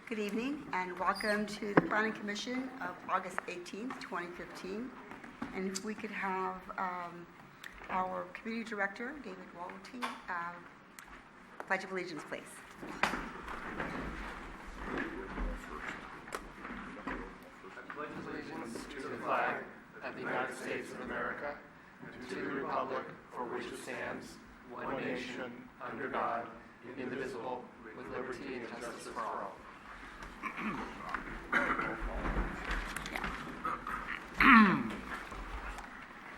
Good evening and welcome to the Planning Commission of August 18th, 2015. And if we could have our Community Director, David Wallerty, Pledge of Allegiance, please. I pledge allegiance to the flag of the United States of America and to the republic for which it stands, one nation, under God, indivisible, with liberty and justice for all.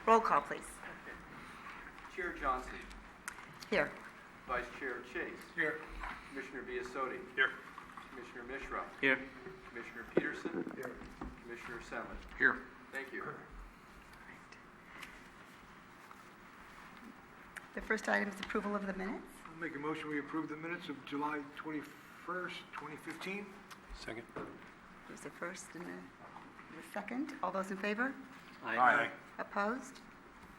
Roll call, please. Chair Johnson. Here. Vice Chair Chase. Here. Commissioner Biasotti. Here. Commissioner Mishra. Here. Commissioner Peterson. Here. Commissioner Semlin. Here. Thank you. The first item is approval of the minutes. I'll make a motion we approve the minutes of July 21st, 2015. Second. There's the first and the second. All those in favor? Aye. Opposed?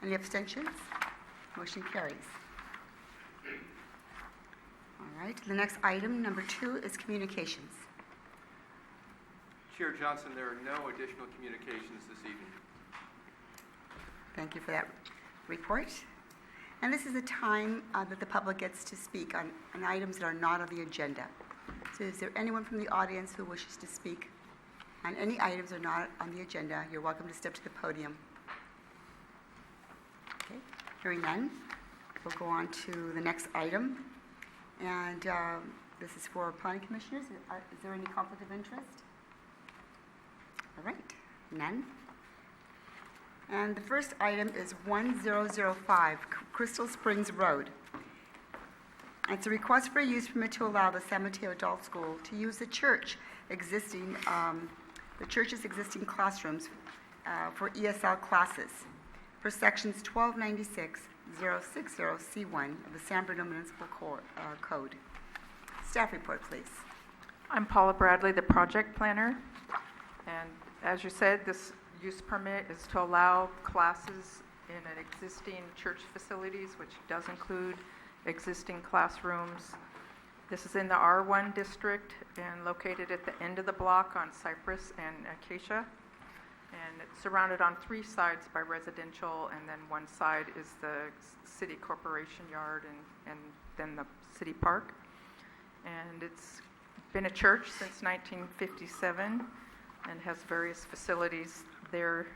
Any abstentions? Motion carries. All right, the next item, number 2, is communications. Chair Johnson, there are no additional communications this evening. Thank you for that report. And this is the time that the public gets to speak on items that are not on the agenda. So is there anyone from the audience who wishes to speak on any items that are not on the agenda? You're welcome to step to the podium. Okay, hearing none, we'll go on to the next item. And this is for planning commissioners. Is there any conflict of interest? All right, none. And the first item is 1005 Crystal Springs Road. It's a request for a use permit to allow the San Mateo Adult School to use the church's existing classrooms for ESL classes for sections 1296.060C1 of the San Bruno Municipal Code. Staff report, please. I'm Paula Bradley, the project planner. And as you said, this use permit is to allow classes in an existing church facilities, which does include existing classrooms. This is in the R1 district and located at the end of the block on Cypress and Acacia. And it's surrounded on 3 sides by residential, and then one side is the city corporation yard and then the city park. And it's been a church since 1957 and has various facilities there,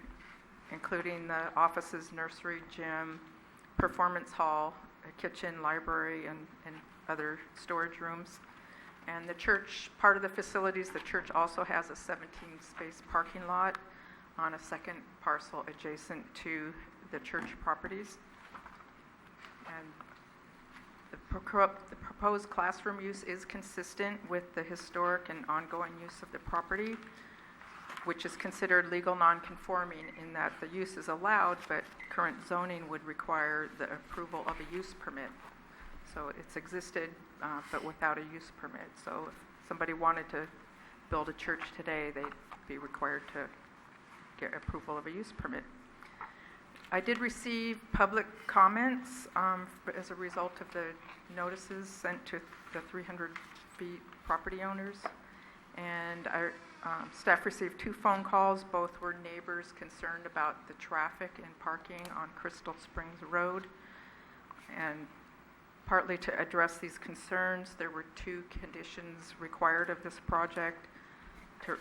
including the offices, nursery, gym, performance hall, a kitchen, library, and other storage rooms. And the church, part of the facilities, the church also has a 17-space parking lot on a second parcel adjacent to the church properties. And the proposed classroom use is consistent with the historic and ongoing use of the property, which is considered legal non-conforming in that the use is allowed, but current zoning would require the approval of a use permit. So it's existed, but without a use permit. So if somebody wanted to build a church today, they'd be required to get approval of a use permit. I did receive public comments as a result of the notices sent to the 300 feet property owners. And staff received 2 phone calls. Both were neighbors concerned about the traffic and parking on Crystal Springs Road. And partly to address these concerns, there were 2 conditions required of this project to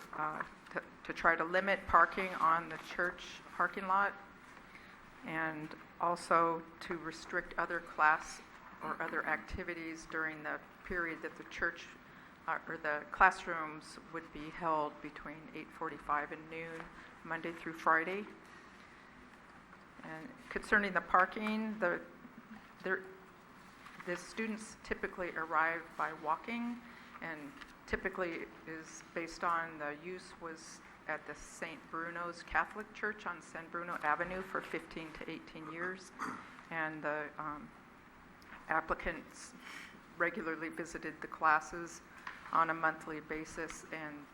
try to limit parking on the church parking lot, and also to restrict other class or other activities during the period that the church or the classrooms would be held between 8:45 and noon, Monday through Friday. And concerning the parking, the students typically arrive by walking, and typically is based on the use was at the St. Bruno's Catholic Church on San Bruno Avenue for 15 to 18 years. And the applicants regularly visited the classes on a monthly basis, and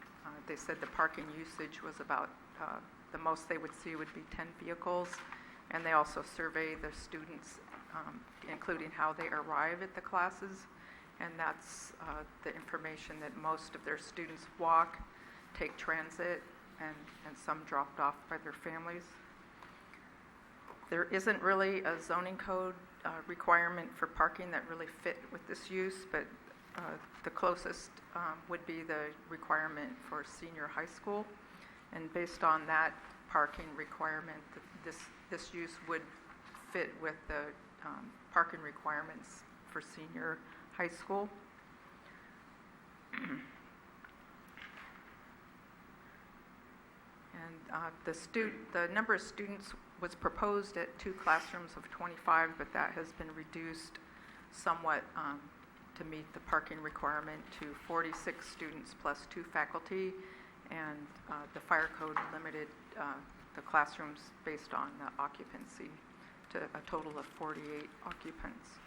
they said the parking usage was about, the most they would see would be 10 vehicles. And they also survey the students, including how they arrive at the classes. and that's the information that most of their students walk, take transit, and some dropped off by their families. There isn't really a zoning code requirement for parking that really fit with this use, but the closest would be the requirement for senior high school. And based on that parking requirement, this use would fit with the parking requirements for senior high school. And the number of students was proposed at 2 classrooms of 25, but that has been reduced somewhat to meet the parking requirement to 46 students plus 2 faculty, and the fire code limited the classrooms based on occupancy to a total of 48 occupants.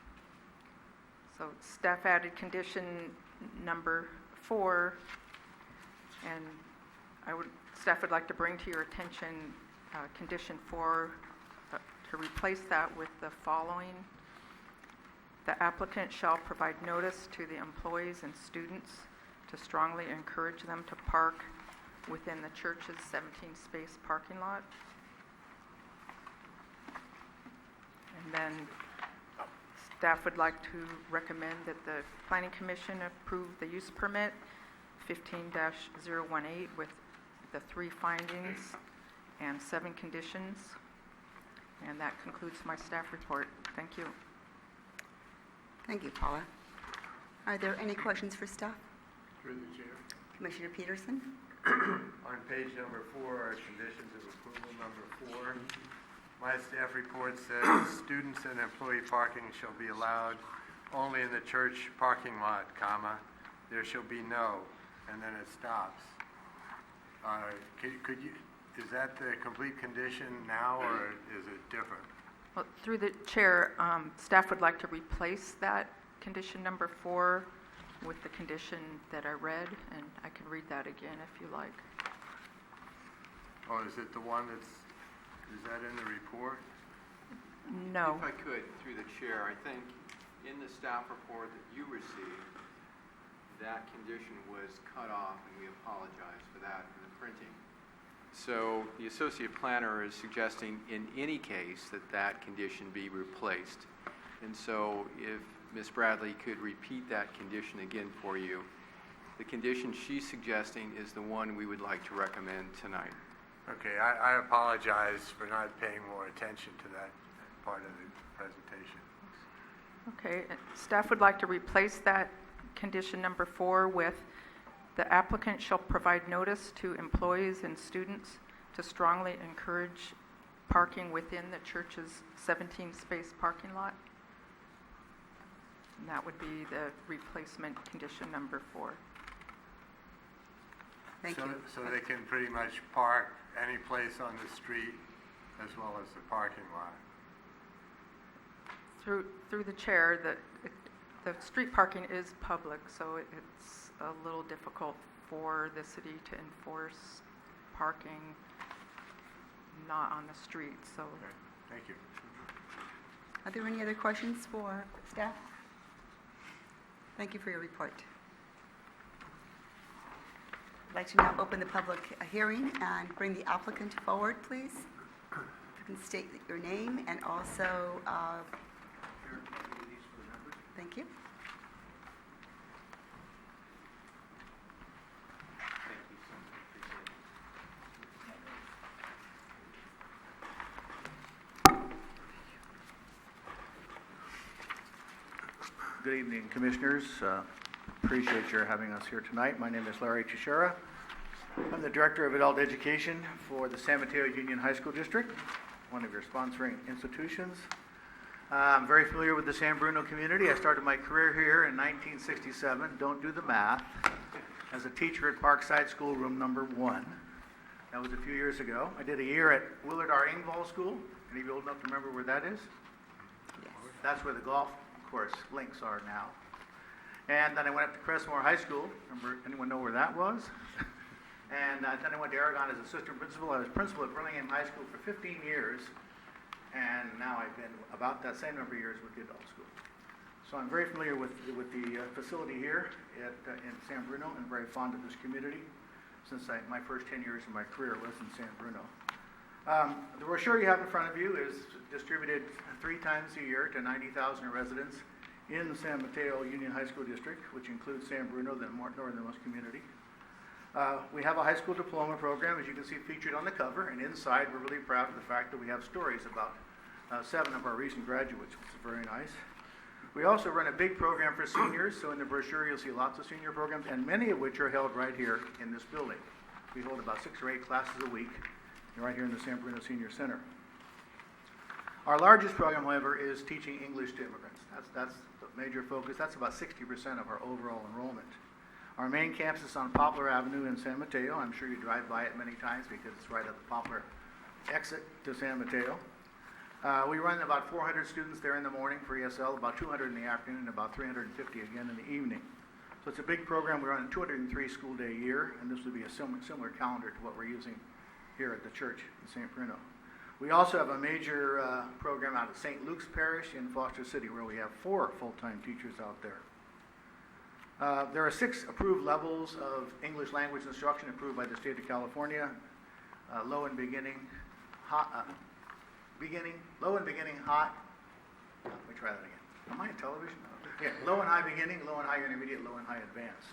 So staff added condition number 4, and staff would like to bring to your attention condition 4 to replace that with the following. The applicant shall provide notice to the employees and students to strongly encourage them to park within the church's 17-space parking lot. And then staff would like to recommend that the Planning Commission approve the use permit 15-018 with the 3 findings and 7 conditions. And that concludes my staff report. Thank you. Thank you, Paula. Are there any questions for staff? Through the chair. Commissioner Peterson? On page number 4, our conditions of approval number 4, my staff report says students and employee parking shall be allowed only in the church parking lot, comma, there shall be no, and then it stops. Is that the complete condition now, or is it different? Well, through the chair, staff would like to replace that condition number 4 with the condition that I read, and I can read that again if you like. Oh, is it the one is that in the report? No. If I could, through the chair, I think in the staff report that you received, that condition was cut off, and we apologize for that in the printing. So the associate planner is suggesting in any case that condition be replaced. And so if Ms. Bradley could repeat that condition again for you. The condition she's suggesting is the one we would like to recommend tonight. Okay, I apologize for not paying more attention to that part of the presentation. Okay, staff would like to replace that condition number 4 with the applicant shall provide notice to employees and students to strongly encourage parking within the church's 17-space parking lot. And that would be the replacement condition number 4. Thank you. So they can pretty much park any place on the street as well as the parking lot. Through the chair, the street parking is public, so it's a little difficult for the city to enforce parking not on the street. So, Okay, thank you. Are there any other questions for staff? Thank you for your report. I'd like to now open the public hearing and bring the applicant forward, please. If you can state your name and also, thank you. Good evening, Commissioners. Appreciate your having us here tonight. My name is Larry Teixeira. I'm the Director of Adult Education for the San Mateo Union High School District, one of your sponsoring institutions. I'm very familiar with the San Bruno community. I started my career here in 1967, don't do the math, as a teacher at Parkside School, room number 1. That was a few years ago. I did a year at Willard R. Engvall School. Any of you old enough to remember where that is? Yes. That's where the golf course links are now. And then I went up to Crestmore High School. Anyone know where that was? And then I went to Aragon as assistant principal. I was principal at Burlingame High School for 15 years. And now I've been about that same number of years with the adult school. So I'm very familiar with the facility here in San Bruno and very fond of this community since my first 10 years of my career was in San Bruno. The brochure you have in front of you is distributed 3 times a year to 90,000 residents in the San Mateo Union High School District, which includes San Bruno, the northernmost community. We have a high school diploma program, as you can see featured on the cover, and inside we're really proud of the fact that we have stories about 7 of our recent graduates, which is very nice. We also run a big program for seniors, so in the brochure you'll see lots of senior programs, and many of which are held right here in this building. We hold about 6 or 8 classes a week, right here in the San Bruno Senior Center. Our largest program, however, is teaching English to immigrants. That's the major focus. That's about 60% of our overall enrollment. Our main campus is on Poplar Avenue in San Mateo. I'm sure you drive by it many times because it's right at the Poplar exit to San Mateo. We run about 400 students there in the morning for ESL, about 200 in the afternoon, and about 350 again in the evening. So it's a big program. We run a 203 school day a year, and this would be a similar calendar to what we're using here at the church in St. Bruno. We also have a major program out at St. Luke's Parish in Foster City, where we have 4 full-time teachers out there. There are 6 approved levels of English language instruction approved by the state of California. Low and beginning, low and beginning, hot. Let me try that again. Am I on television? Yeah, low and high beginning, low and high intermediate, low and high advanced.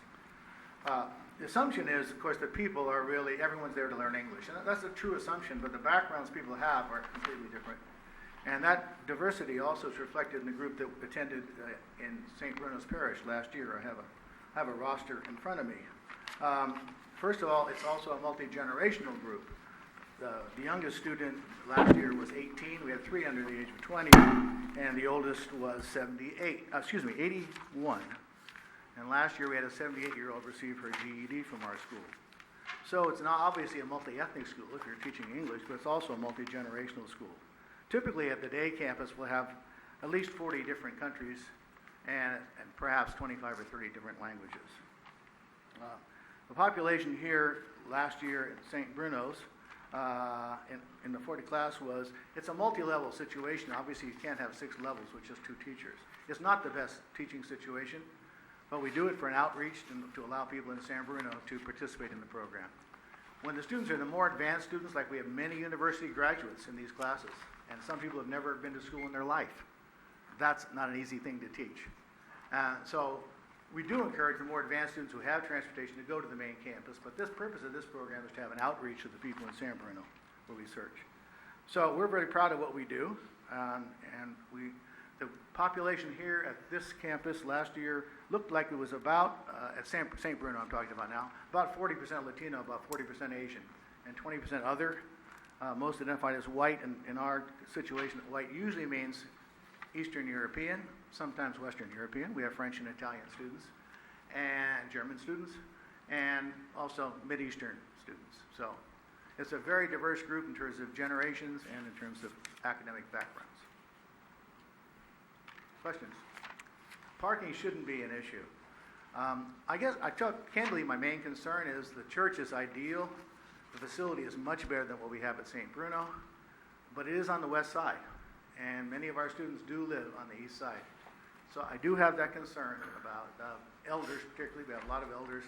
The assumption is, of course, that people are really, everyone's there to learn English. And that's a true assumption, but the backgrounds people have are completely different. And that diversity also is reflected in the group that attended in St. Bruno's Parish last year. I have a roster in front of me. First of all, it's also a multi-generational group. The youngest student last year was 18. We had 3 under the age of 20, and the oldest was 81. And last year we had a 78-year-old receive her GED from our school. So it's not obviously a multi-ethnic school if you're teaching English, but it's also a multi-generational school. Typically at the day campus we'll have at least 40 different countries and perhaps 25 or 30 different languages. The population here last year at St. Bruno's in the 40 class it's a multi-level situation. Obviously you can't have 6 levels with just 2 teachers. It's not the best teaching situation, but we do it for an outreach to allow people in San Bruno to participate in the program. When the students are the more advanced students, like we have many university graduates in these classes, and some people have never been to school in their life, that's not an easy thing to teach. So we do encourage the more advanced students who have transportation to go to the main campus, but the purpose of this program is to have an outreach to the people in San Bruno where we search. So we're very proud of what we do, and the population here at this campus last year looked like it was about, at St. Bruno I'm talking about now, about 40% Latino, about 40% Asian, and 20% other, most identified as white. And in our situation, white usually means Eastern European, sometimes Western European. We have French and Italian students, and German students, and also Mid-Eastern students. So it's a very diverse group in terms of generations and in terms of academic backgrounds. Questions? Parking shouldn't be an issue. I guess, candidly, my main concern is the church is ideal. The facility is much better than what we have at St. Bruno, but it is on the west side, and many of our students do live on the east side. So I do have that concern about elders, particularly. We have a lot of elders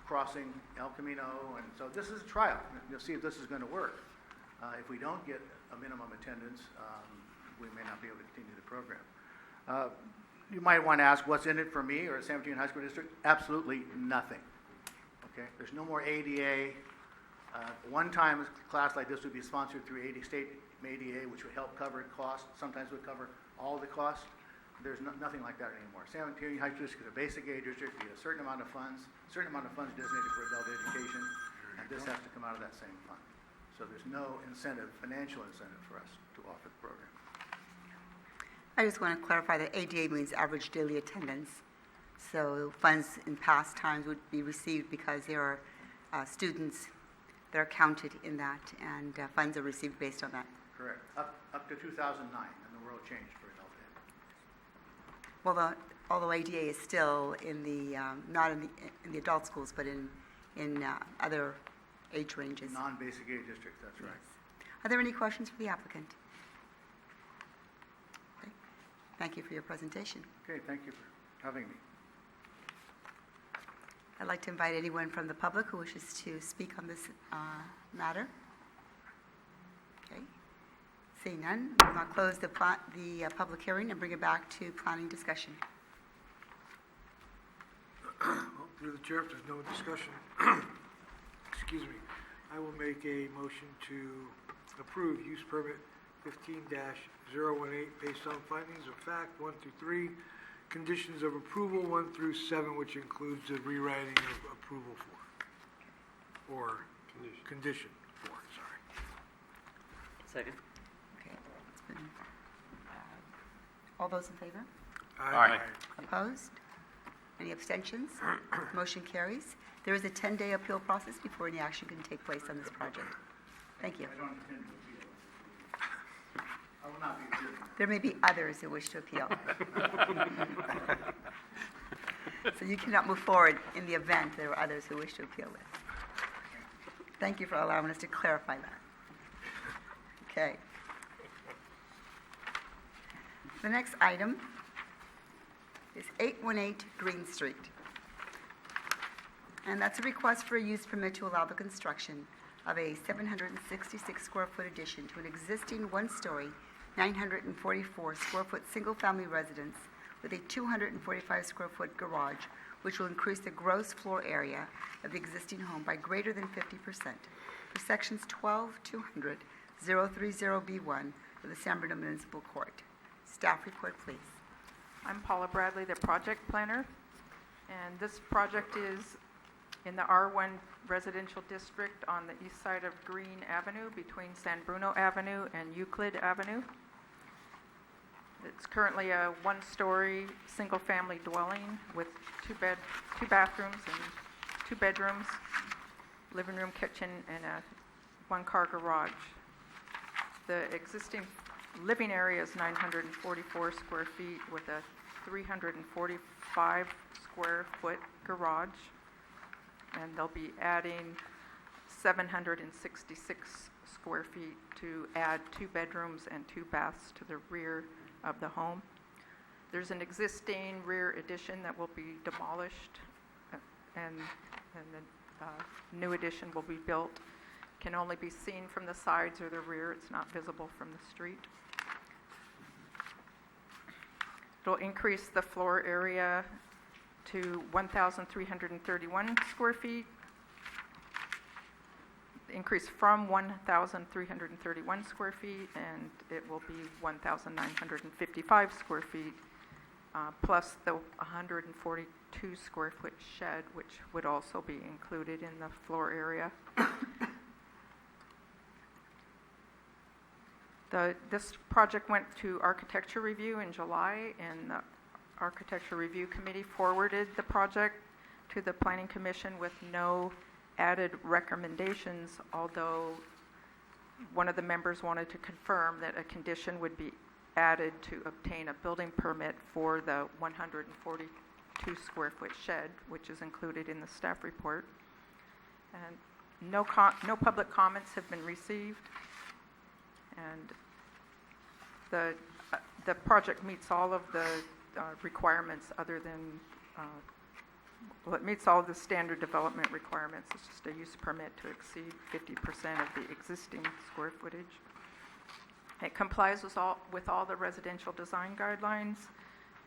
crossing El Camino, and so this is a trial. You'll see if this is going to work. If we don't get a minimum attendance, we may not be able to continue the program. You might want to ask, what's in it for me or San Mateo High School District? Absolutely nothing. Okay, there's no more ADA. One time a class like this would be sponsored through state ADA, which would help cover costs. Sometimes would cover all the costs. There's nothing like that anymore. San Mateo High School District is a basic age district. We get a certain amount of funds designated for adult education, and this has to come out of that same fund. So there's no incentive, financial incentive for us to offer the program. I just want to clarify that ADA means average daily attendance. So funds in past times would be received because there are students that are counted in that, and funds are received based on that. Correct. Up to 2009, and the world changed for adult ed. Well, although ADA is still in the not in the adult schools, but in other age ranges. Non-basic age districts, that's right. Yes. Are there any questions for the applicant? Okay. Thank you for your presentation. Okay, thank you for having me. I'd like to invite anyone from the public who wishes to speak on this matter. Okay. Seeing none, we'll now close the public hearing and bring it back to planning discussion. Well, through the chair, if there's no discussion, excuse me, I will make a motion to approve use permit 15-018 based on findings of fact 1 through 3, conditions of approval 1 through 7, which includes the rewriting of approval 4, or condition 4, sorry. Second. Okay. It's been, all those in favor? Aye. Opposed? Any abstentions? Motion carries. There is a 10-day appeal process before any action can take place on this project. Thank you. I don't intend to appeal. I will not be appealing. There may be others who wish to appeal. So you cannot move forward in the event there are others who wish to appeal this. Thank you for allowing us to clarify that. Okay. The next item is 818 Green Street. And that's a request for a use permit to allow the construction of a 766 square foot addition to an existing one-story, 944 square foot single-family residence with a 245 square foot garage, which will increase the gross floor area of the existing home by greater than 50% for sections 12-200-030B1 of the San Bruno Municipal Court. Staff report, please. I'm Paula Bradley, the project planner, and this project is in the R1 residential district on the east side of Green Avenue between San Bruno Avenue and Euclid Avenue. It's currently a one-story, single-family dwelling with two bathrooms and 2 bedrooms, living room, kitchen, and a one-car garage. The existing living area is 944 square feet with a 345 square foot garage, and they'll be adding 766 square feet to add 2 bedrooms and 2 baths to the rear of the home. There's an existing rear addition that will be demolished, and the new addition will be built. Can only be seen from the sides or the rear. It's not visible from the street. It'll increase the floor area to 1,331 square feet, increase from 1,331 square feet, and it will be 1,955 square feet, plus the 142 square foot shed, which would also be included in the floor area. This project went to architecture review in July, and the architecture review committee forwarded the project to the planning commission with no added recommendations, although one of the members wanted to confirm that a condition would be added to obtain a building permit for the 142 square foot shed, which is included in the staff report. And no public comments have been received, and the project meets all of the requirements other than, well, it meets all of the standard development requirements. It's just a use permit to exceed 50% of the existing square footage. It complies with all the residential design guidelines.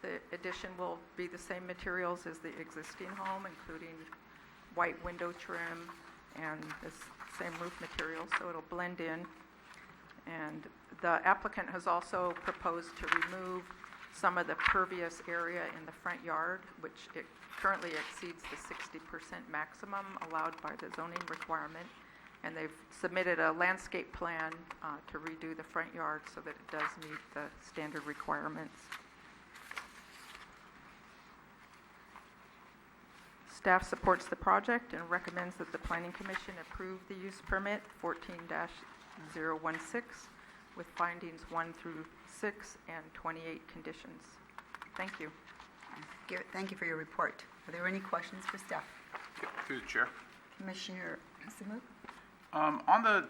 The addition will be the same materials as the existing home, including white window trim and the same roof material, so it'll blend in. And the applicant has also proposed to remove some of the pervious area in the front yard, which it currently exceeds the 60% maximum allowed by the zoning requirement. And they've submitted a landscape plan to redo the front yard so that it does meet the standard requirements. Staff supports the project and recommends that the Planning Commission approve the use permit 14-016 with findings 1 through 6 and 28 conditions. Thank you. Thank you for your report. Are there any questions for staff? Through the chair. Commissioner Simuk? On the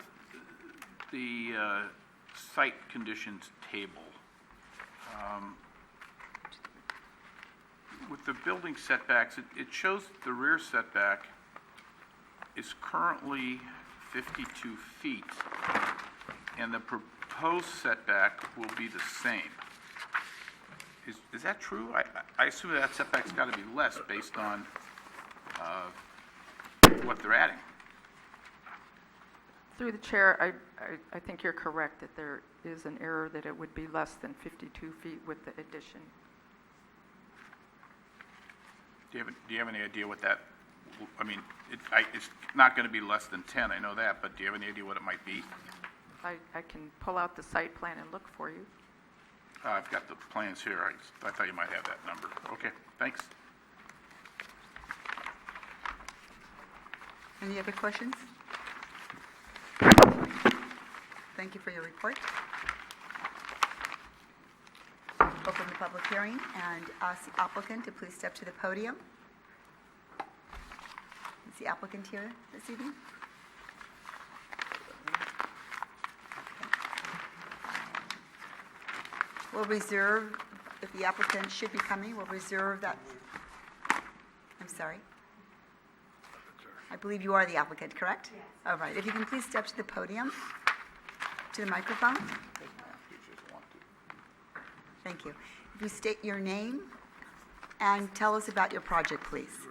site conditions table, with the building setbacks, it shows the rear setback is currently 52 feet, and the proposed setback will be the same. Is that true? I assume that setback's got to be less based on what they're adding. Through the chair, I think you're correct that there is an error that it would be less than 52 feet with the addition. Do you have any idea what that, I mean, it's not going to be less than 10, I know that, but do you have any idea what it might be? I can pull out the site plan and look for you. I've got the plans here. I thought you might have that number. Okay, thanks. Any other questions? Thank you for your report. Open the public hearing and ask the applicant to please step to the podium. Is the applicant here this evening? We'll reserve, if the applicant should be coming, we'll reserve that. I'm sorry. I believe you are the applicant, correct? Yes. All right, if you can please step to the podium, to the microphone. Thank you. If you state your name and tell us about your project, please.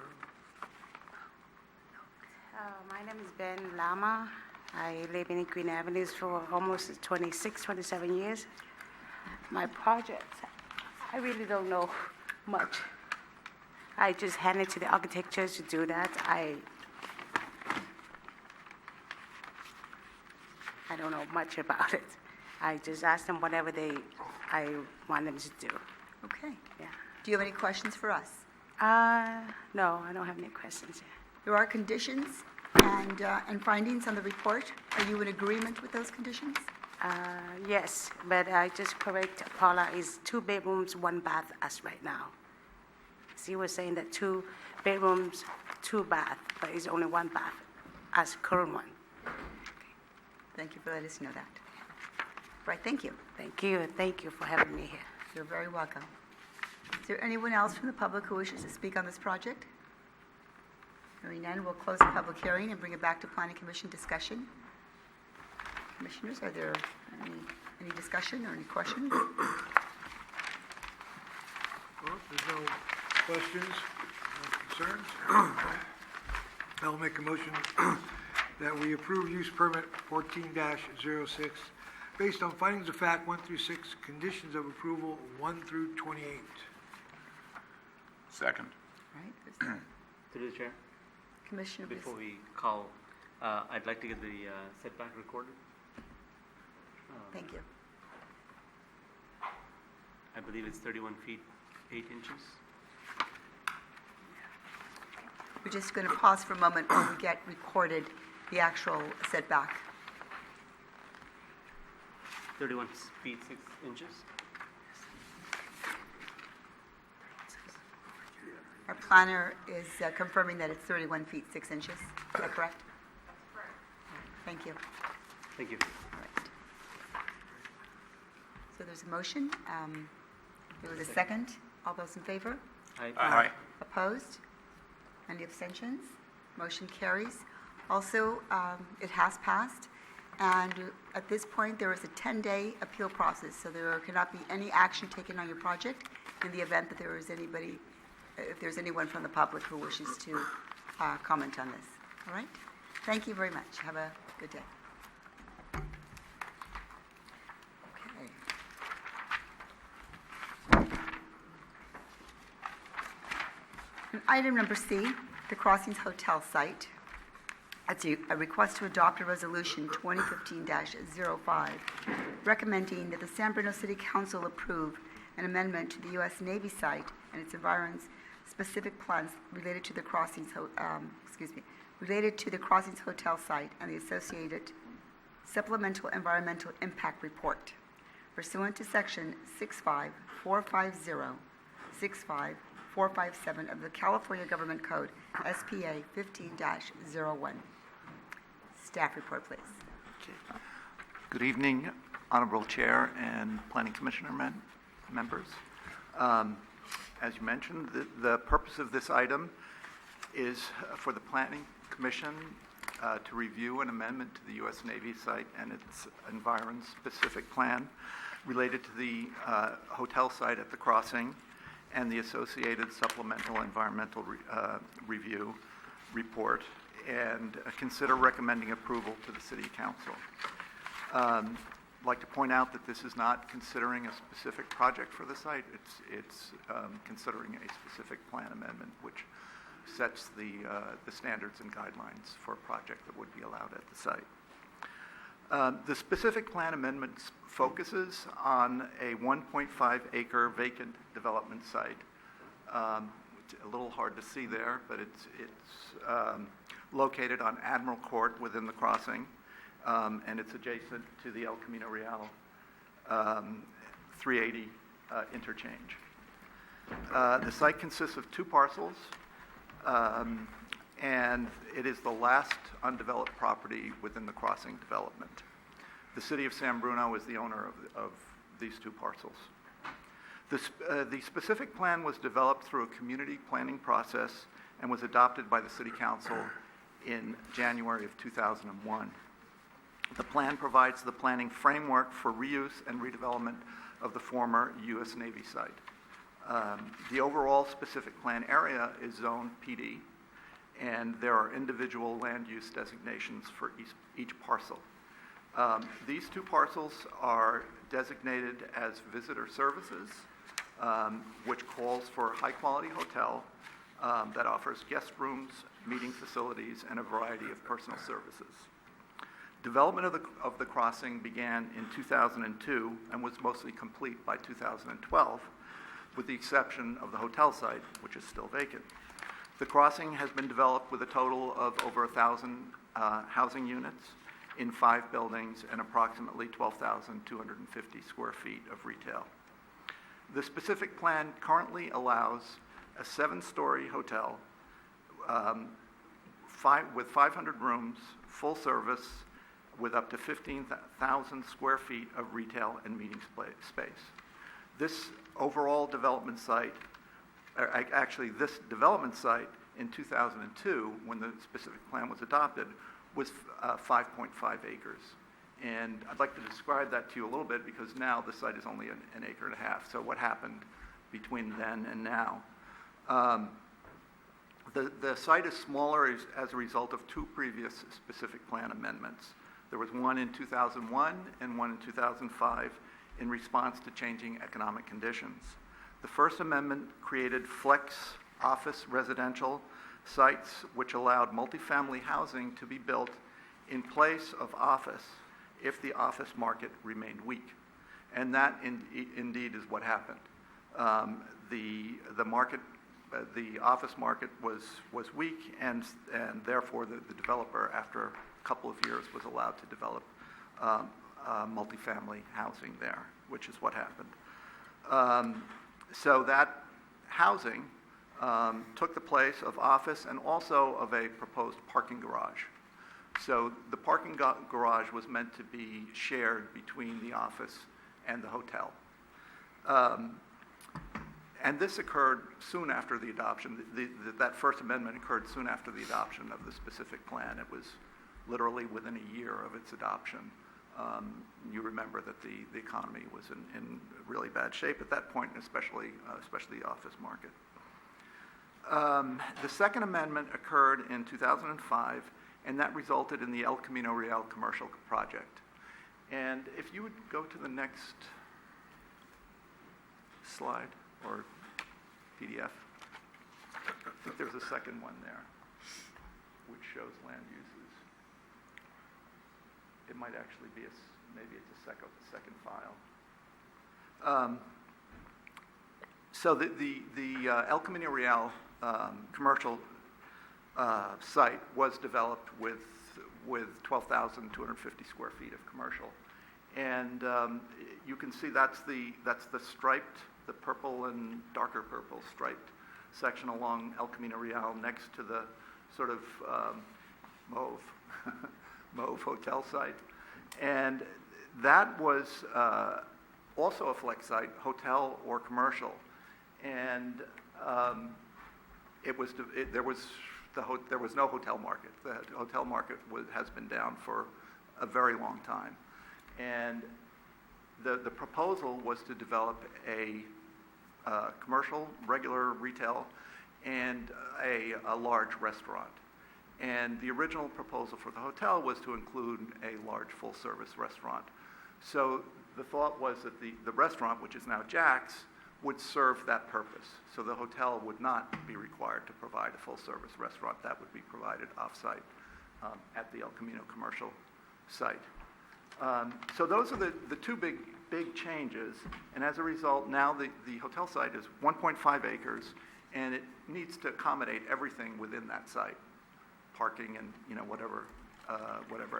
My name is Ben Lama. I live in Green Avenues for almost 26, 27 years. My project, I really don't know much. I just handed to the architecture to do that. I don't know much about it. I just asked them whatever I want them to do. Okay. Yeah. Do you have any questions for us? No, I don't have any questions. There are conditions and findings on the report. Are you in agreement with those conditions? Yes, but I just correct Paula, is 2 bedrooms, 1 bath as right now. She was saying that 2 bedrooms, 2 bath, but it's only 1 bath as current one. Thank you for letting us know that. Right, thank you. Thank you, and thank you for having me here. You're very welcome. Is there anyone else from the public who wishes to speak on this project? Hearing none, we'll close the public hearing and bring it back to Planning Commission discussion. Commissioners, are there any discussion or any questions? Well, if there's no questions, no concerns, I'll make a motion that we approve use permit 14-06 based on findings of fact 1 through 6, conditions of approval 1 through 28. Second. All right, there's- Through the chair, Commissioner, please. before we call, I'd like to get the setback recorded. Thank you. I believe it's 31 feet, 8 inches. We're just going to pause for a moment while we get recorded the actual setback. 31 feet, 6 inches. Our planner is confirming that it's 31 feet, 6 inches. Is that correct? Correct. Thank you. Thank you. All right. So there's a motion. There was a second. All those in favor? Aye. Opposed? Any abstentions? Motion carries. Also, it has passed, and at this point, there is a 10-day appeal process, so there cannot be any action taken on your project in the event that there is anybody, if there's anyone from the public who wishes to comment on this. All right? Thank you very much. Have a good day. And item number C, the Crossings Hotel site. It's a request to adopt a resolution 2015-05 recommending that the San Bruno City Council approve an amendment to the U.S. Navy site and its environs specific plans related to the Crossings Hotel site and the associated supplemental environmental impact report pursuant to section 65450, 65457 of the California Government Code, SPA 15-01. Staff report, please. Good evening, Honorable Chair and Planning Commissioner members. As you mentioned, the purpose of this item is for the Planning Commission to review an amendment to the U.S. Navy site and its environ-specific plan related to the hotel site at the crossing and the associated supplemental environmental review report, and consider recommending approval to the City Council. I'd like to point out that this is not considering a specific project for the site. It's considering a specific plan amendment, which sets the standards and guidelines for a project that would be allowed at the site. The specific plan amendment focuses on a 1.5 acre vacant development site. It's a little hard to see there, but it's located on Admiral Court within the crossing, and it's adjacent to the El Camino Real 380 interchange. The site consists of 2 parcels, and it is the last undeveloped property within the crossing development. The City of San Bruno is the owner of these 2 parcels. The specific plan was developed through a community planning process and was adopted by the City Council in January of 2001. The plan provides the planning framework for reuse and redevelopment of the former U.S. Navy site. The overall specific plan area is Zone PD, and there are individual land use designations for each parcel. These 2 parcels are designated as visitor services, which calls for a high-quality hotel that offers guest rooms, meeting facilities, and a variety of personal services. Development of the crossing began in 2002 and was mostly complete by 2012, with the exception of the hotel site, which is still vacant. The crossing has been developed with a total of over 1,000 housing units in 5 buildings and approximately 12,250 square feet of retail. The specific plan currently allows a 7-story hotel with 500 rooms, full service, with up to 15,000 square feet of retail and meeting space. This overall development site, this development site in 2002, when the specific plan was adopted, was 5.5 acres. And I'd like to describe that to you a little bit, because now the site is only an acre and a half. So what happened between then and now? The site is smaller as a result of 2 previous specific plan amendments. There was one in 2001 and one in 2005 in response to changing economic conditions. The first amendment created flex office residential sites, which allowed multifamily housing to be built in place of office if the office market remained weak. And that indeed is what happened. The market, the office market was weak, and therefore the developer, after a couple of years, was allowed to develop multifamily housing there, which is what happened. So that housing took the place of office and also of a proposed parking garage. So the parking garage was meant to be shared between the office and the hotel. And this occurred soon after the adoption. That first amendment occurred soon after the adoption of the specific plan. It was literally within a year of its adoption. You remember that the economy was in really bad shape at that point, especially the office market. The second amendment occurred in 2005, and that resulted in the El Camino Real commercial project. And if you would go to the next slide, or PDF. I think there's a second one there, which shows land uses. It might actually be maybe it's a second file. So the El Camino Real commercial site was developed with 12,250 square feet of commercial, and you can see that's the striped, the purple and darker purple striped section along El Camino Real next to the sort of mauve hotel site, and that was also a flex site, hotel or commercial. and there was no hotel market. The hotel market has been down for a very long time. And the proposal was to develop a commercial, regular retail, and a large restaurant. And the original proposal for the hotel was to include a large full-service restaurant. So the thought was that the restaurant, which is now Jack's, would serve that purpose. So the hotel would not be required to provide a full-service restaurant. That would be provided off-site at the El Camino commercial site. So those are the two big changes, and as a result, now the hotel site is 1.5 acres, and it needs to accommodate everything within that site, parking and whatever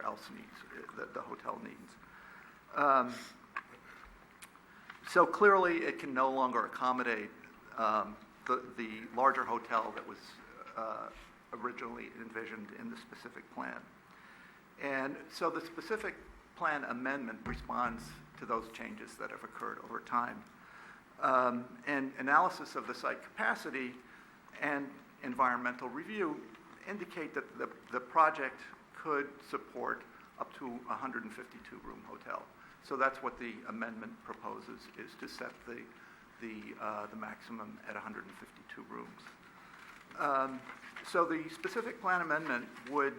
else the hotel needs. So clearly, it can no longer accommodate the larger hotel that was originally envisioned in the specific plan. And so the specific plan amendment responds to those changes that have occurred over time. And analysis of the site capacity and environmental review indicate that the project could support up to a 152-room hotel. So that's what the amendment proposes, is to set the maximum at 152 rooms. So the specific plan amendment would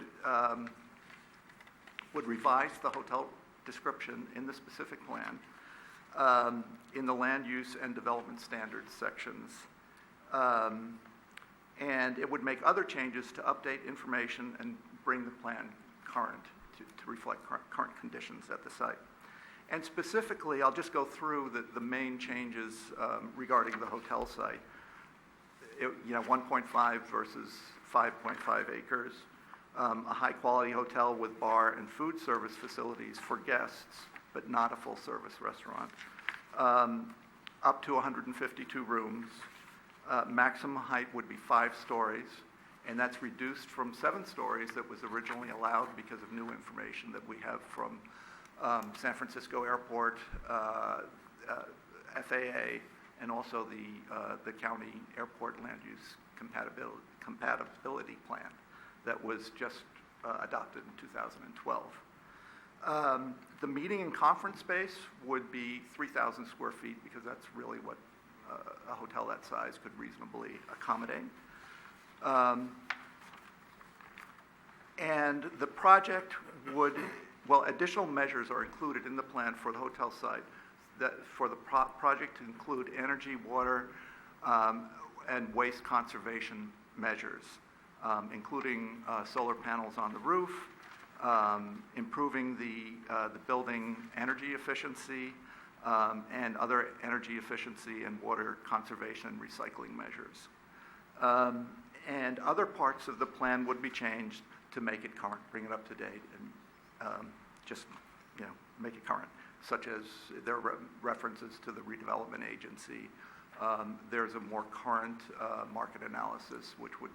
revise the hotel description in the specific plan in the land use and development standards sections. And it would make other changes to update information and bring the plan current to reflect current conditions at the site. And specifically, I'll just go through the main changes regarding the hotel site. 1.5 versus 5.5 acres. A high-quality hotel with bar and food service facilities for guests, but not a full-service restaurant. Up to 152 rooms. Maximum height would be 5 stories, and that's reduced from 7 stories that was originally allowed because of new information that we have from San Francisco Airport, FAA, and also the county airport land use compatibility plan that was just adopted in 2012. The meeting and conference space would be 3,000 square feet because that's really what a hotel that size could reasonably accommodate. And the project would, additional measures are included in the plan for the hotel site for the project to include energy, water, and waste conservation measures, including solar panels on the roof, improving the building energy efficiency, and other energy efficiency and water conservation and recycling measures. And other parts of the plan would be changed to make it current, bring it up to date, and just make it current, such as there are references to the redevelopment agency. There's a more current market analysis, which would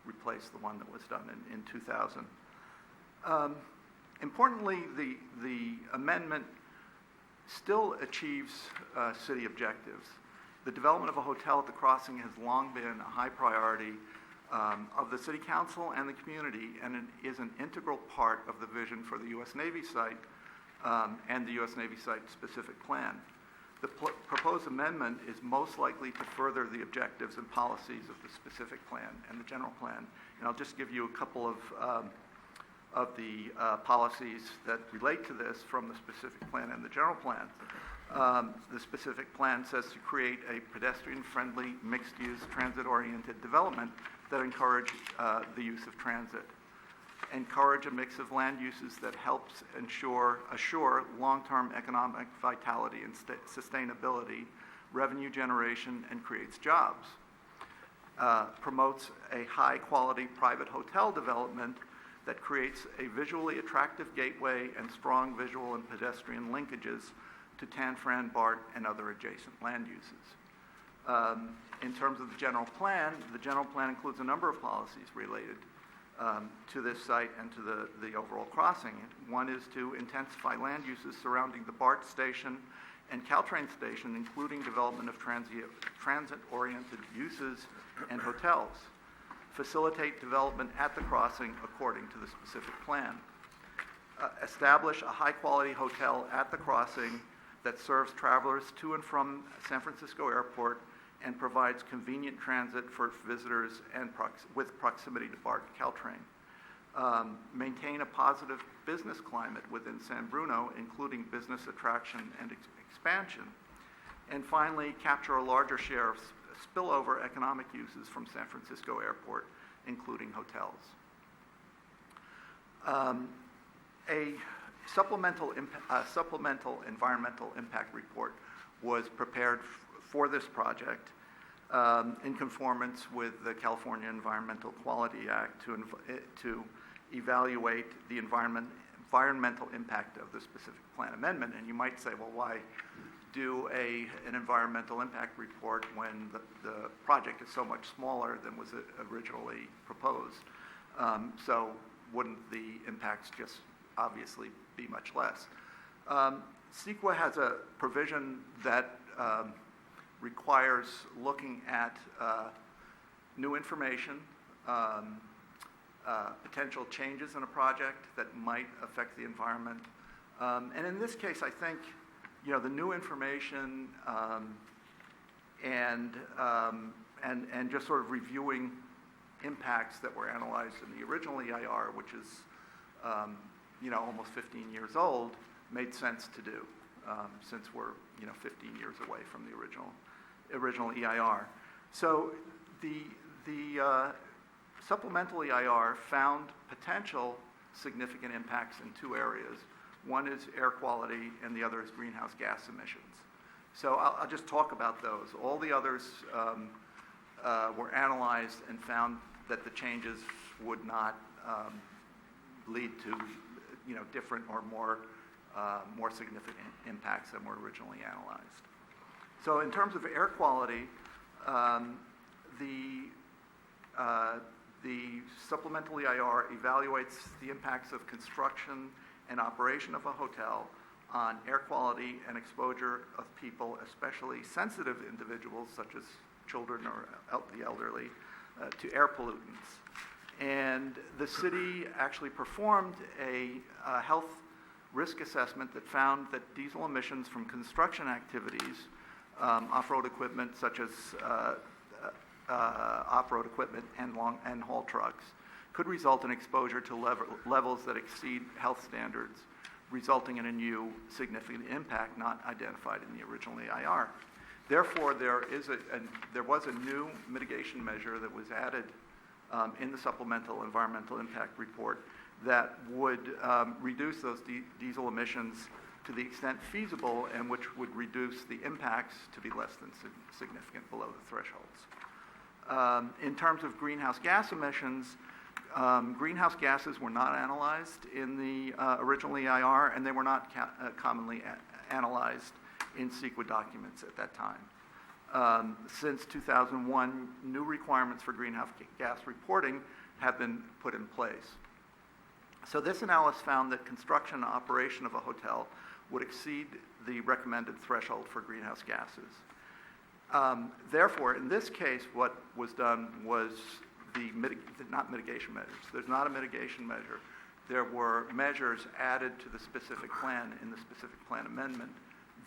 replace the one that was done in 2000. Importantly, the amendment still achieves city objectives. The development of a hotel at the crossing has long been a high priority of the City Council and the community, and it is an integral part of the vision for the U.S. Navy site and the U.S. Navy site specific plan. The proposed amendment is most likely to further the objectives and policies of the specific plan and the general plan. And I'll just give you a couple of the policies that relate to this from the specific plan and the general plan. The specific plan says to create a pedestrian-friendly, mixed-use, transit-oriented development that encourage the use of transit. Encourage a mix of land uses that helps assure long-term economic vitality and sustainability, revenue generation, and creates jobs. Promotes a high-quality private hotel development that creates a visually attractive gateway and strong visual and pedestrian linkages to Tan Fran, BART, and other adjacent land uses. In terms of the general plan includes a number of policies related to this site and to the overall crossing. One is to intensify land uses surrounding the BART station and Caltrain station, including development of transit-oriented uses and hotels. Facilitate development at the crossing according to the specific plan. Establish a high-quality hotel at the crossing that serves travelers to and from San Francisco Airport and provides convenient transit for visitors and with proximity to BART Caltrain. Maintain a positive business climate within San Bruno, including business attraction and expansion. And finally, capture a larger share of spillover economic uses from San Francisco Airport, including hotels. A supplemental environmental impact report was prepared for this project in conformance with the California Environmental Quality Act to evaluate the environmental impact of the specific plan amendment. And you might say, well, why do an environmental impact report when the project is so much smaller than was originally proposed? So wouldn't the impacts just obviously be much less? CEQA has a provision that requires looking at new information, potential changes in a project that might affect the environment. And in this case, I think, the new information and just sort of reviewing impacts that were analyzed in the original EIR, which is, almost 15 years old, made sense to do since we're, 15 years away from the original EIR. So the supplemental EIR found potential significant impacts in two areas. One is air quality, and the other is greenhouse gas emissions. So I'll just talk about those. All the others were analyzed and found that the changes would not lead to, different or more significant impacts than were originally analyzed. So in terms of air quality, the supplemental EIR evaluates the impacts of construction and operation of a hotel on air quality and exposure of people, especially sensitive individuals such as children or the elderly, to air pollutants. And the city actually performed a health risk assessment that found that diesel emissions from construction activities, off-road equipment such as off-road equipment and haul trucks, could result in exposure to levels that exceed health standards, resulting in a new significant impact not identified in the original EIR. Therefore, there was a new mitigation measure that was added in the supplemental environmental impact report that would reduce those diesel emissions to the extent feasible, and which would reduce the impacts to be less than significant below the thresholds. In terms of greenhouse gas emissions, greenhouse gases were not analyzed in the original EIR, and they were not commonly analyzed in CEQA documents at that time. Since 2001, new requirements for greenhouse gas reporting have been put in place. So this analysis found that construction and operation of a hotel would exceed the recommended threshold for greenhouse gases. Therefore, in this case, what was done was not mitigation measures. There's not a mitigation measure. There were measures added to the specific plan in the specific plan amendment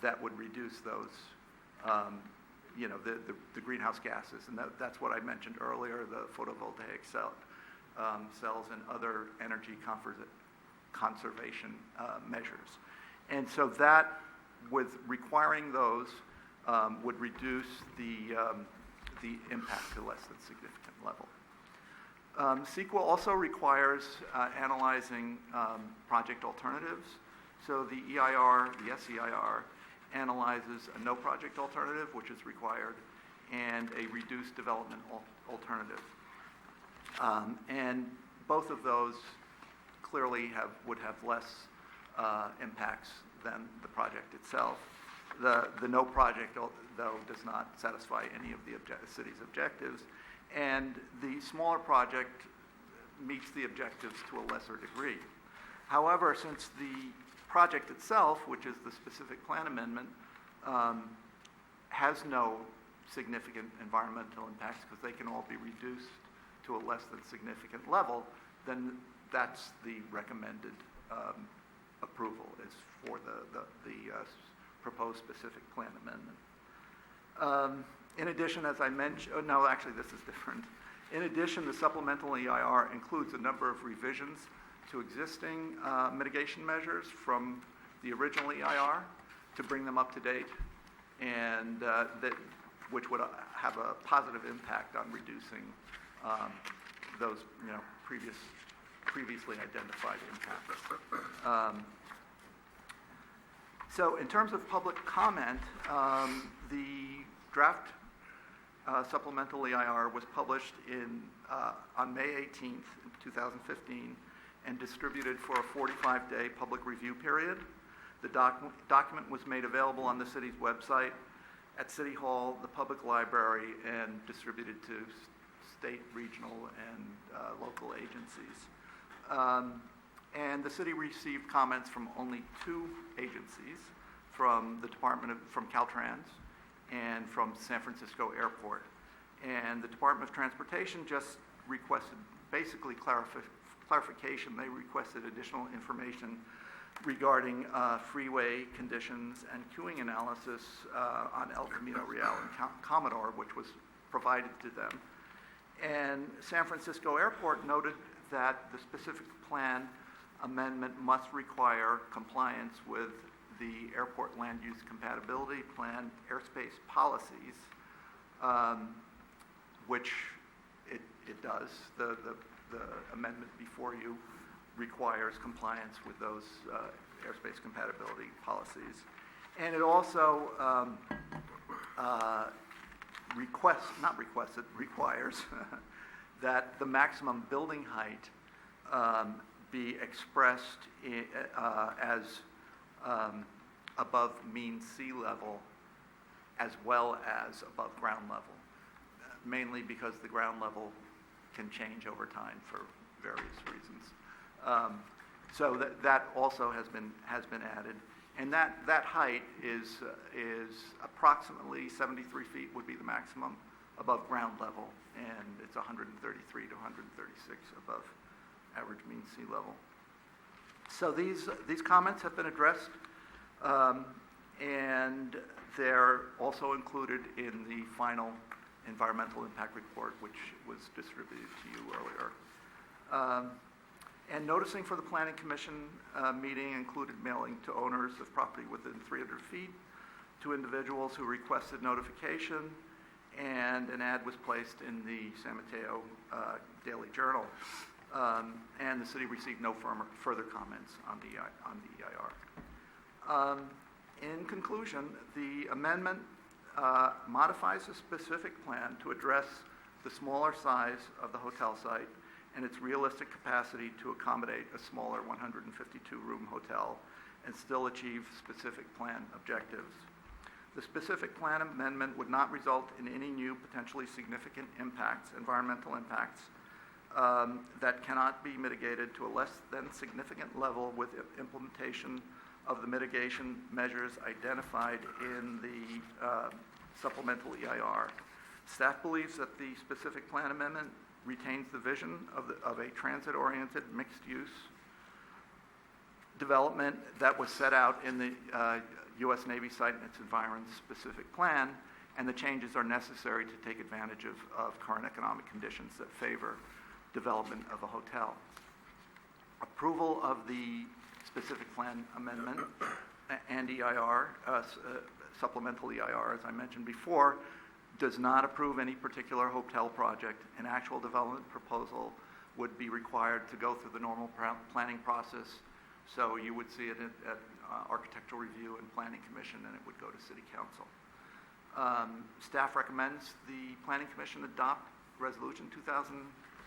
that would reduce those, the greenhouse gases. And that's what I mentioned earlier, the photovoltaic cells and other energy conservation measures. And so that, with requiring those, would reduce the impact to less than significant level. CEQA also requires analyzing project alternatives. So the EIR, the SEIR, analyzes a no project alternative, which is required, and a reduced development alternative. And both of those clearly would have less impacts than the project itself. The no project, though, does not satisfy any of the city's objectives, and the smaller project meets the objectives to a lesser degree. However, since the project itself, which is the specific plan amendment, has no significant environmental impacts because they can all be reduced to a less than significant level, then that's the recommended approval is for the proposed specific plan amendment. In addition, as I mentioned, oh, no, actually this is different. In addition, the supplemental EIR includes a number of revisions to existing mitigation measures from the original EIR to bring them up to date, and which would have a positive impact on reducing those previously identified impacts. So in terms of public comment, the draft supplemental EIR was published on May 18th, 2015, and distributed for a 45-day public review period. The document was made available on the city's website, at City Hall, the public library, and distributed to state, regional, and local agencies. And the city received comments from only 2 agencies, from Caltrans and from San Francisco Airport. And the Department of Transportation just requested basically clarification. They requested additional information regarding freeway conditions and queuing analysis on El Camino Real and Commodore, which was provided to them. And San Francisco Airport noted that the specific plan amendment must require compliance with the airport land use compatibility plan airspace policies, which it does. The amendment before you requires compliance with those airspace compatibility policies. And it also requires that the maximum building height be expressed as above mean sea level as well as above ground level, mainly because the ground level can change over time for various reasons. So that also has been added, and that height is approximately 73 feet would be the maximum above ground level, and it's 133 to 136 above average mean sea level. So these comments have been addressed, and they're also included in the final environmental impact report, which was distributed to you earlier. And noticing for the Planning Commission meeting included mailing to owners of property within 300 feet, to individuals who requested notification, and an ad was placed in the San Mateo Daily Journal. And the city received no further comments on the EIR. In conclusion, the amendment modifies the specific plan to address the smaller size of the hotel site and its realistic capacity to accommodate a smaller 152-room hotel and still achieve specific plan objectives. The specific plan amendment would not result in any new potentially significant impacts, environmental impacts, that cannot be mitigated to a less than significant level with implementation of the mitigation measures identified in the supplemental EIR. Staff believes that the specific plan amendment retains the vision of a transit-oriented mixed-use development that was set out in the U.S. Navy site and its environment-specific plan, and the changes are necessary to take advantage of current economic conditions that favor development of a hotel. Approval of the specific plan amendment and EIR, supplemental EIR, as I mentioned before, does not approve any particular hotel project. An actual development proposal would be required to go through the normal planning process. So you would see it at Architectural Review and Planning Commission, and it would go to City Council. Staff recommends the Planning Commission adopt Resolution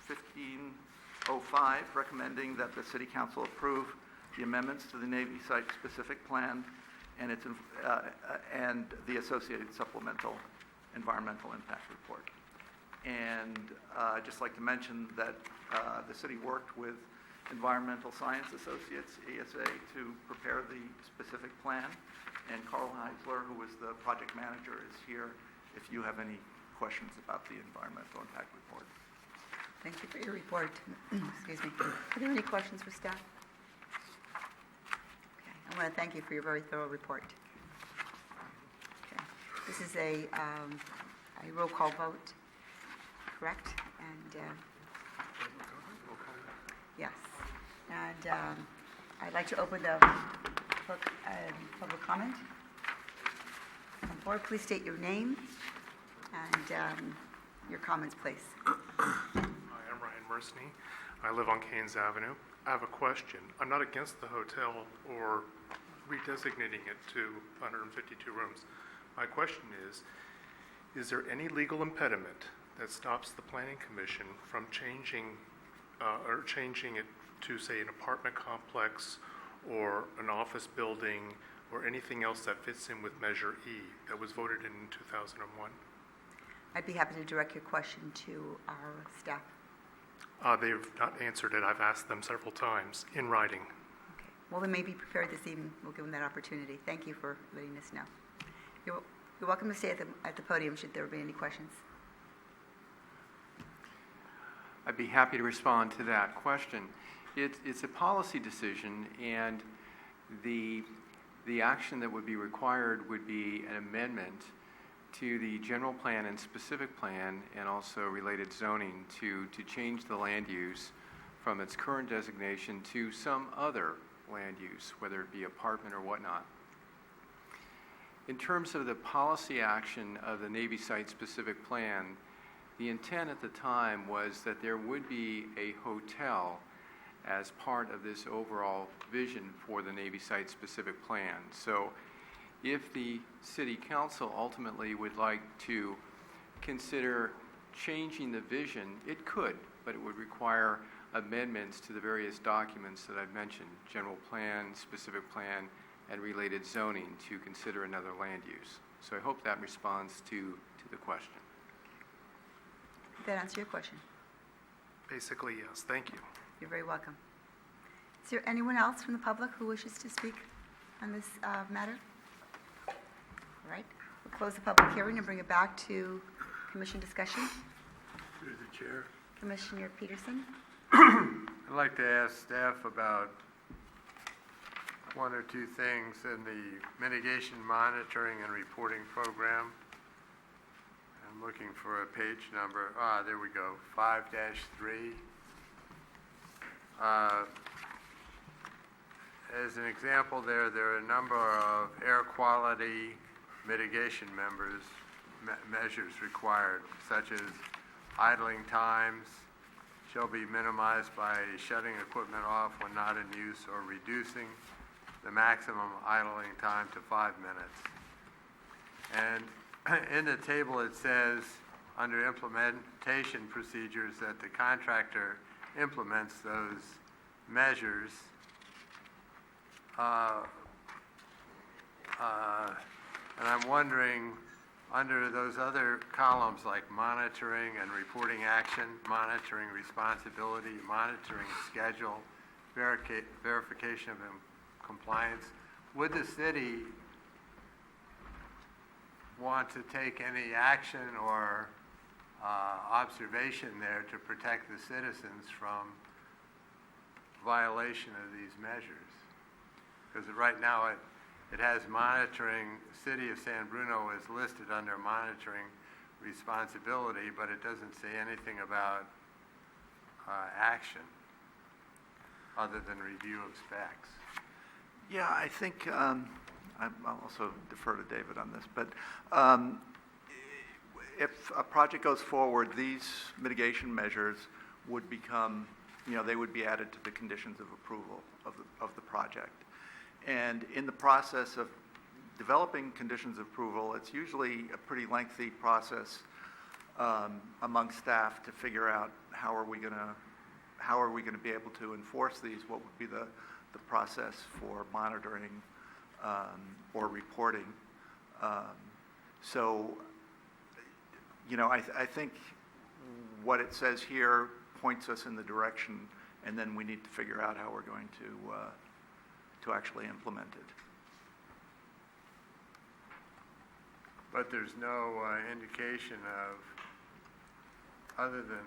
2015-05, recommending that the City Council approve the amendments to the Navy site-specific plan and and the associated supplemental environmental impact report. And I'd just like to mention that the city worked with Environmental Science Associates, ESA, to prepare the specific plan, And Carl Heisler, who was the project manager, is here if you have any questions about the environmental impact report. Thank you for your report. Excuse me. Are there any questions for staff? Okay, I want to thank you for your very thorough report. Okay, this is a roll call vote, correct? And yes, and I'd like to open the public comment. Board, please state your name and your comments, please. Hi, I'm Ryan Mersney. I live on Keynes Avenue. I have a question. I'm not against the hotel or redesignating it to 152 rooms. My question is there any legal impediment that stops the Planning Commission from changing it to, say, an apartment complex or an office building or anything else that fits in with Measure E that was voted in 2001? I'd be happy to direct your question to our staff. They've not answered it. I've asked them several times in writing. Okay. Well, they may be prepared this evening. We'll give them that opportunity. Thank you for letting us know. You're welcome to stay at the podium should there be any questions. I'd be happy to respond to that question. It's a policy decision, and the action that would be required would be an amendment to the general plan and specific plan and also related zoning to change the land use from its current designation to some other land use, whether it be apartment or whatnot. In terms of the policy action of the Navy Site specific plan, the intent at the time was that there would be a hotel as part of this overall vision for the Navy Site specific plan. So if the City Council ultimately would like to consider changing the vision, it could, but it would require amendments to the various documents that I've mentioned, general plan, specific plan, and related zoning to consider another land use. So I hope that responds to the question. Did that answer your question? Basically, yes. Thank you. You're very welcome. Is there anyone else from the public who wishes to speak on this matter? All right. We'll close the public hearing and bring it back to commission discussion. Through the chair. Commissioner Peterson. I'd like to ask staff about one or two things in the mitigation monitoring and reporting program. I'm looking for a page number. There we go, 5-3. As an example there are a number of air quality mitigation measures required, such as idling times shall be minimized by shutting equipment off when not in use or reducing the maximum idling time to 5 minutes. And in the table it says, under implementation procedures, that the contractor implements those measures. And I'm wondering, under those other columns like monitoring and reporting action, monitoring responsibility, monitoring schedule, verification of compliance, would the city want to take any action or observation there to protect the citizens from violation of these measures? Because right now it has monitoring. City of San Bruno is listed under monitoring responsibility, but it doesn't say anything about action other than review of specs. Yeah, I think, I'll also defer to David on this, but if a project goes forward, these mitigation measures would become, they would be added to the conditions of approval of the project. And in the process of developing conditions of approval, it's usually a pretty lengthy process among staff to figure out how are we going to be able to enforce these, what would be the process for monitoring or reporting. So, I think what it says here points us in the direction, and then we need to figure out how we're going to actually implement it. but there's no indication of, other than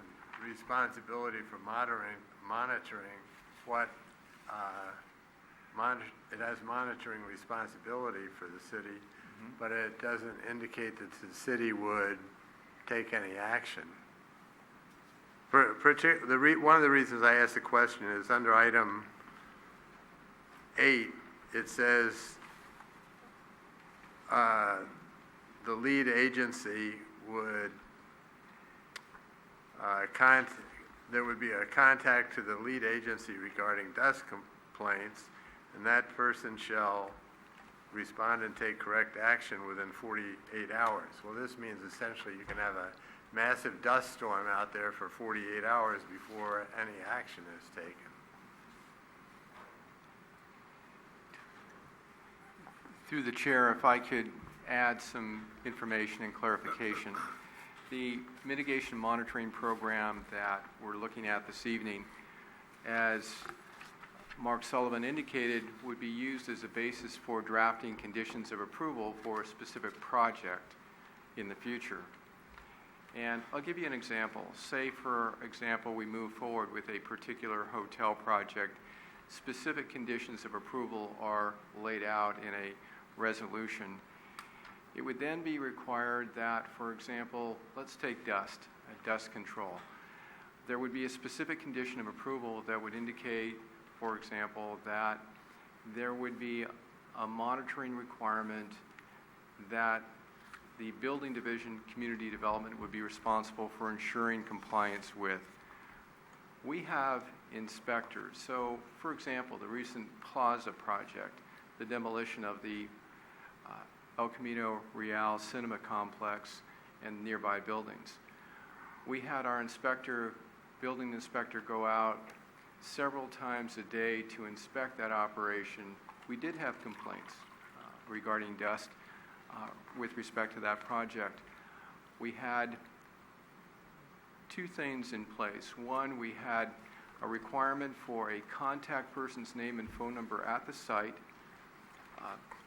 responsibility for monitoring what, it has monitoring responsibility for the city, but it doesn't indicate that the city would take any action. One of the reasons I asked the question is under item 8, it says the lead agency would there would be a contact to the lead agency regarding dust complaints, and that person shall respond and take correct action within 48 hours. Well, this means essentially you can have a massive dust storm out there for 48 hours before any action is taken. Through the chair, if I could add some information and clarification. The mitigation monitoring program that we're looking at this evening, as Mark Sullivan indicated, would be used as a basis for drafting conditions of approval for a specific project in the future. And I'll give you an example. Say, for example, we move forward with a particular hotel project. Specific conditions of approval are laid out in a resolution. It would then be required that, for example, let's take dust control. There would be a specific condition of approval that would indicate, for example, that there would be a monitoring requirement that the building division community development would be responsible for ensuring compliance with. We have inspectors. So, for example, the recent Plaza project, the demolition of the El Camino Real Cinema Complex and nearby buildings. We had our building inspector, go out several times a day to inspect that operation. We did have complaints regarding dust with respect to that project. We had two things in place. One, we had a requirement for a contact person's name and phone number at the site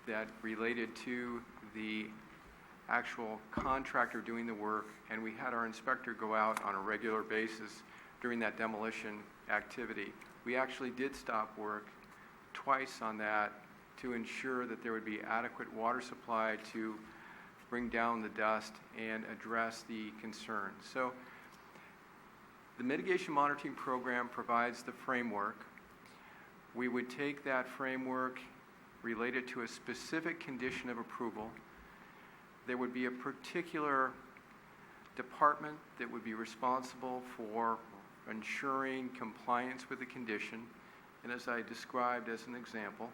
that related to the actual contractor doing the work, and we had our inspector go out on a regular basis during that demolition activity. We actually did stop work twice on that to ensure that there would be adequate water supply to bring down the dust and address the concerns. So the mitigation monitoring program provides the framework. We would take that framework related to a specific condition of approval. There would be a particular department that would be responsible for ensuring compliance with the condition. And as I described as an example,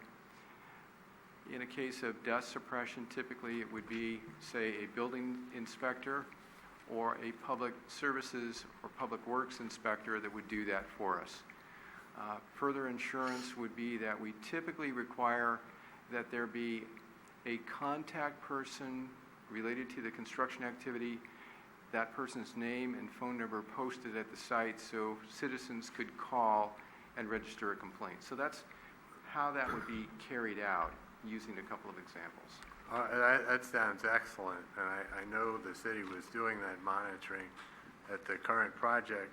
in a case of dust suppression, typically it would be, say, a building inspector or a public services or public works inspector that would do that for us. Further insurance would be that we typically require that there be a contact person related to the construction activity, that person's name and phone number posted at the site so citizens could call and register a complaint. So that's how that would be carried out, using a couple of examples. That sounds excellent, and I know the city was doing that monitoring at the current project.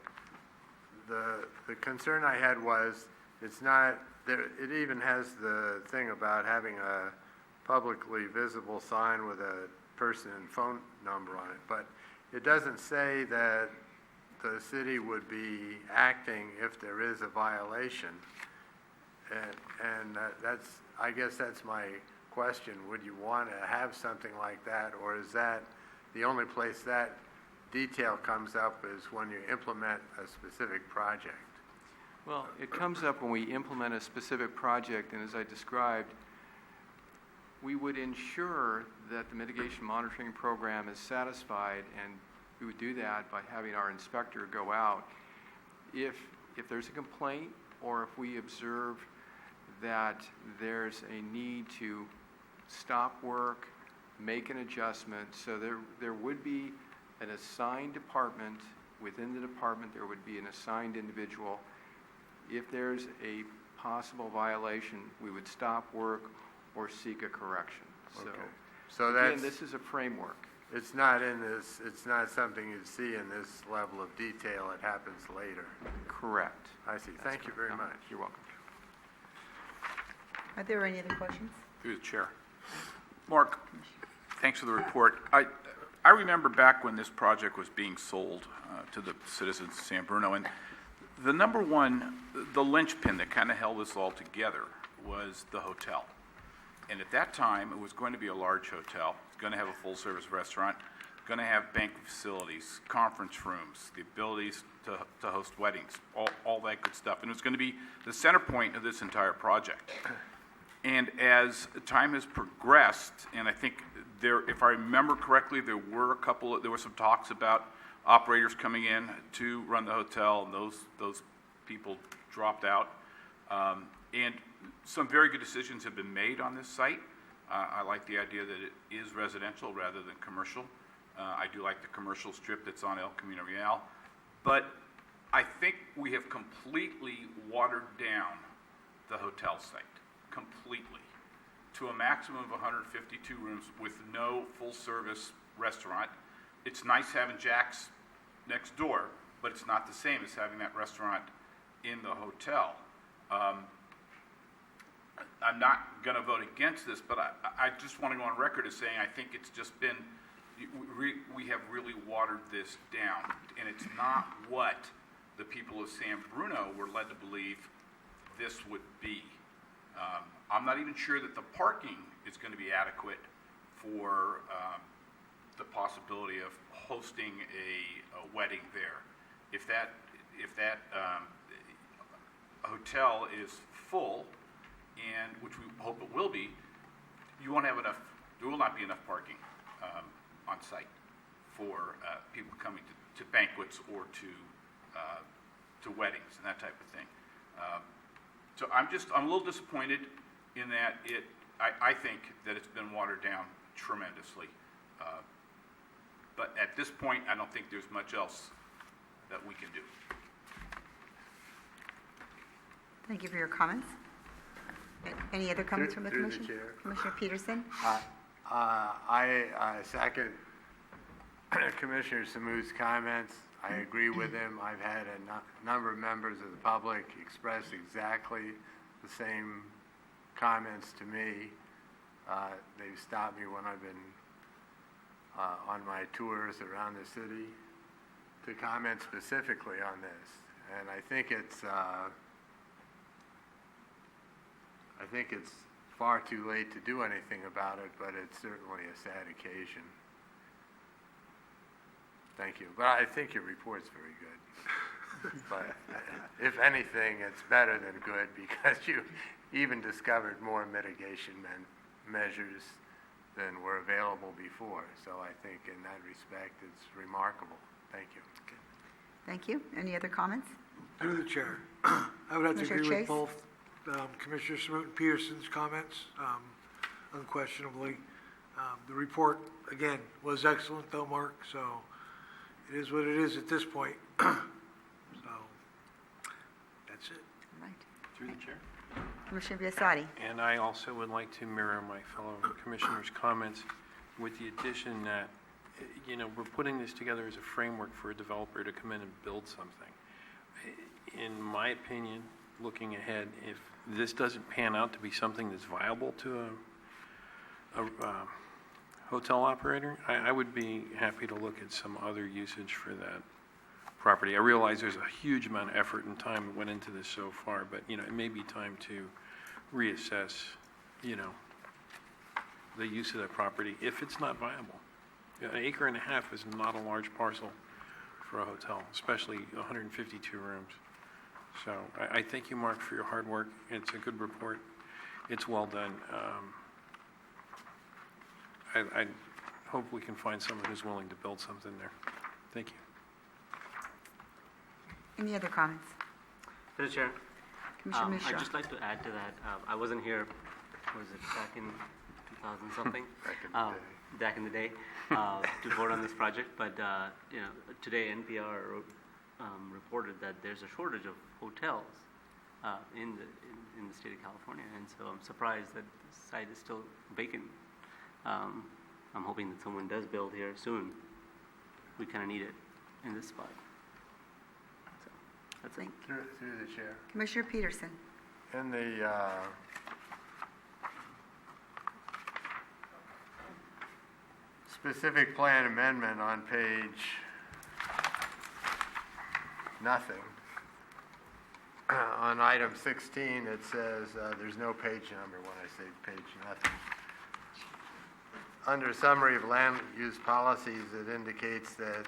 The concern I had was it's not, it even has the thing about having a publicly visible sign with a person and phone number on it, but it doesn't say that the city would be acting if there is a violation. And that's, I guess that's my question. Would you want to have something like that, or is that the only place that detail comes up is when you implement a specific project? Well, it comes up when we implement a specific project, and as I described, we would ensure that the mitigation monitoring program is satisfied, and we would do that by having our inspector go out. If there's a complaint, or if we observe that there's a need to stop work, make an adjustment, so there would be an assigned department. Within the department, there would be an assigned individual. If there's a possible violation, we would stop work or seek a correction. So Okay. So Again, that's, this is a framework. it's not in this, it's not something you'd see in this level of detail. It happens later. Correct. I see. Thank you very much. You're welcome. Are there any other questions? Through the chair. Mark, thanks for the report. I remember back when this project was being sold to the citizens of San Bruno, and the number one, the linchpin that kind of held this all together was the hotel. And at that time, it was going to be a large hotel. It's going to have a full-service restaurant, going to have banquet facilities, conference rooms, the abilities to host weddings, all that good stuff. And it was going to be the center point of this entire project. And as time has progressed, and I think there, if I remember correctly, there were some talks about operators coming in to run the hotel, and those people dropped out. And some very good decisions have been made on this site. I like the idea that it is residential rather than commercial. I do like the commercial strip that's on El Camino Real. But I think we have completely watered down the hotel site, completely, to a maximum of 152 rooms with no full-service restaurant. It's nice having Jack's next door, but it's not the same as having that restaurant in the hotel. I'm not going to vote against this, but I just want to go on record as saying I think it's just been, we have really watered this down, and it's not what the people of San Bruno were led to believe this would be. I'm not even sure that the parking is going to be adequate for the possibility of hosting a wedding there. If that hotel is full, and which we hope it will be, you won't have enough. There will not be enough parking on site for people coming to banquets or to weddings and that type of thing. So I'm a little disappointed in that I think that it's been watered down tremendously. But at this point, I don't think there's much else that we can do. Thank you for your comments. Any other comments from the Through the commission? chair. Commissioner Peterson? I second Commissioner Samou's comments. I agree with him. I've had a number of members of the public express exactly the same comments to me. They've stopped me when I've been on my tours around the city to comment specifically on this. And I think it's far too late to do anything about it, but it's certainly a sad occasion. Thank you. But I think your report's very good. But if anything, it's better than good because you even discovered more mitigation measures than were available before. So I think in that respect, it's remarkable. Thank you. Thank you. Any other comments? Through the chair. I would have to Commissioner agree with Chase? both Commissioner Smoot and Peterson's comments, unquestionably. The report, again, was excellent though, Mark, so it is what it is at this point. So, that's it. All right. Through the chair. Commissioner Biassatti? And I also would like to mirror my fellow commissioners' comments with the addition that, we're putting this together as a framework for a developer to come in and build something. In my opinion, looking ahead, if this doesn't pan out to be something that's viable to a hotel operator, I would be happy to look at some other usage for that property. I realize there's a huge amount of effort and time that went into this so far, but, it may be time to reassess, the use of that property if it's not viable. An acre and a half is not a large parcel for a hotel, especially 152 rooms. So I thank you, Mark, for your hard work. It's a good report. It's well done. I hope we can find someone who's willing to build something there. Thank you. Any other comments? Through the chair. Commissioner Mishra? I'd just like to add to that. I wasn't here, was it back in 2000 something? Back in the day, to vote on this project. But today NPR reported that there's a shortage of hotels in the state of California, and so I'm surprised that the site is still vacant. I'm hoping that someone does build here soon. We kind of need it in this spot. So, that's it. Through the chair. Commissioner Peterson. In the specific plan amendment on page nothing, on item 16, it says, there's no page number when I say page nothing. Under summary of land use policies, it indicates that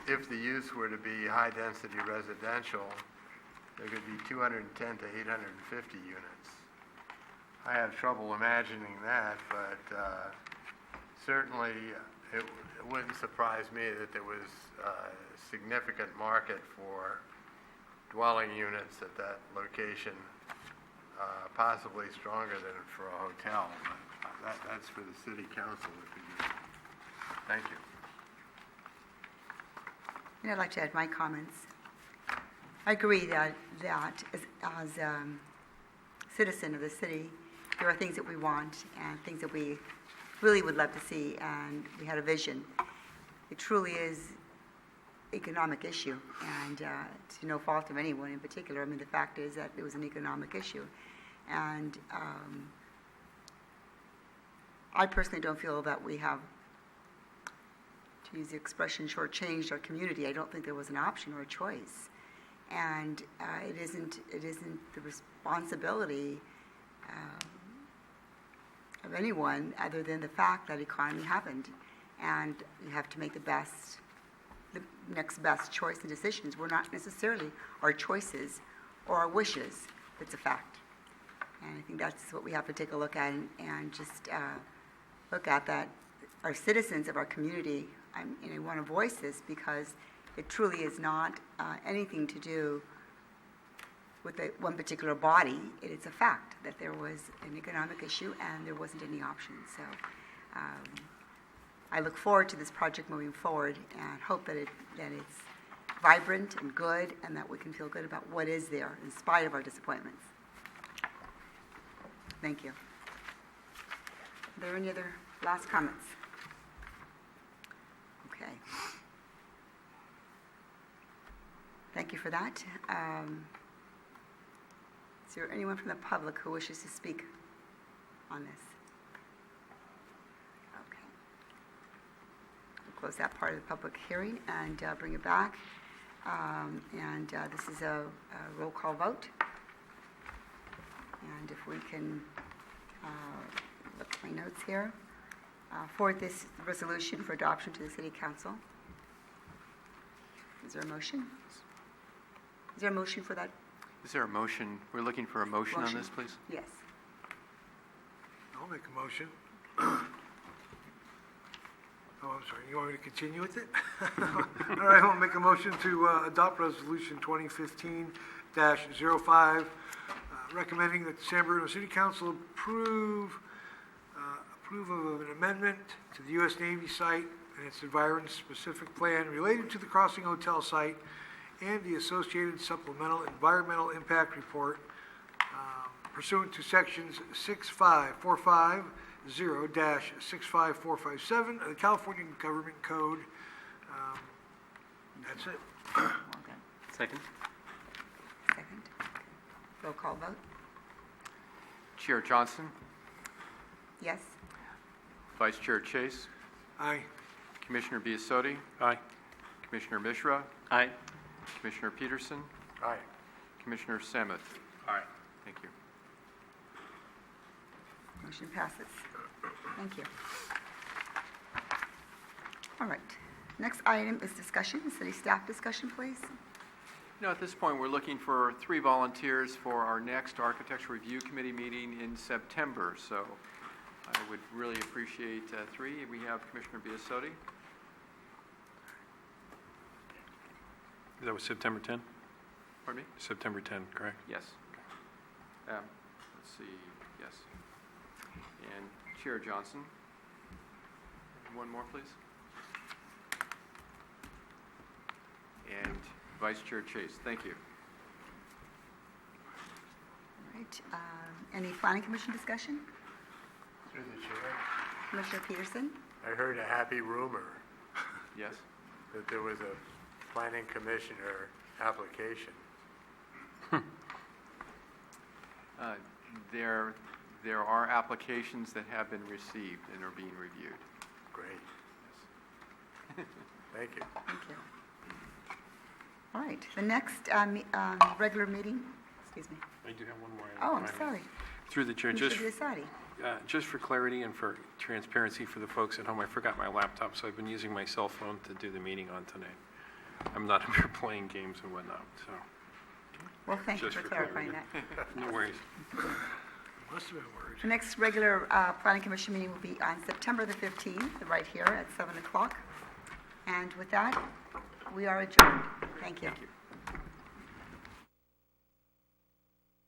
if the use were to be high-density residential, there could be 210 to 850 units. I have trouble imagining that, but certainly it wouldn't surprise me that there was a significant market for dwelling units at that location, possibly stronger than for a hotel. But that's for the city council to figure out. Thank you. And I'd like to add my comments. I agree that as a citizen of the city, there are things that we want and things that we really would love to see, and we had a vision. It truly is economic issue, and to no fault of anyone in particular. I mean, the fact is that it was an economic issue. And I personally don't feel that we have, to use the expression, shortchanged our community. I don't think there was an option or a choice. And it isn't the responsibility of anyone other than the fact that economy happened. And you have to make the next best choice and decisions. We're not necessarily our choices or our wishes. It's a fact. And I think that's what we have to take a look at and just look at that. Our citizens of our community, and I want to voice this because it truly is not anything to do with one particular body. It is a fact that there was an economic issue and there wasn't any option. So I look forward to this project moving forward and hope that it's vibrant and good and that we can feel good about what is there in spite of our disappointments. Thank you. Are there any other last comments? Okay. Thank you for that. Is there anyone from the public who wishes to speak on this? Okay. We'll close that part of the public hearing and bring it back. This is a roll call vote. And if we can look at my notes here. For this resolution for adoption to the City Council. Is there a motion? Is there a motion for that? Is there a motion? We're looking for a motion on this, please? Yes. I'll make a motion. Oh, I'm sorry, you want me to continue with it? All right, I'll make a motion to adopt Resolution 2015-05, recommending that the San Bruno City Council approve of an amendment to the U.S. Navy site and its environment-specific plan related to the Crossing Hotel site and the associated supplemental environmental impact report pursuant to sections 65450-65457 of the California Government Code. That's it. Okay. Second? Second. Roll call vote. Chair Johnson, Yes. Vice Chair Chase, Aye. Commissioner Biasotti, Aye. Commissioner Mishra, Aye. Commissioner Peterson, Aye. Commissioner Samuth. Aye. Thank you. Motion passes. Thank you. All right. Next item is discussion, city staff discussion, please. At this point, we're looking for 3 volunteers for our next Architecture Review Committee meeting in September. So I would really appreciate 3. We have Commissioner Biasotti. That was September 10? Pardon me? September 10, correct? Yes. Let's see, yes. And Chair Johnson. One more, please. And Vice Chair Chase. Thank you. All right. Any planning commission discussion? Through the chair. Commissioner Peterson? I heard a happy rumor Yes? that there was a planning commissioner application. There are applications that have been received and are being reviewed. Great. Thank you. Thank you. All right, the next regular meeting, excuse me. I do have one more. item, Oh, I'm if I may. sorry. Through the chair, just, Commissioner Biassatti. just for clarity and for transparency for the folks at home, I forgot my laptop, so I've been using my cell phone to do the meeting on tonight. I'm not here playing games and whatnot, so, Well, thank you Just for for clarifying clarity. that. no worries. Must have been worried. The next regular Planning Commission meeting will be on September the 15th, right here at 7 o'clock. And with that, we are adjourned. Thank you. Thank you.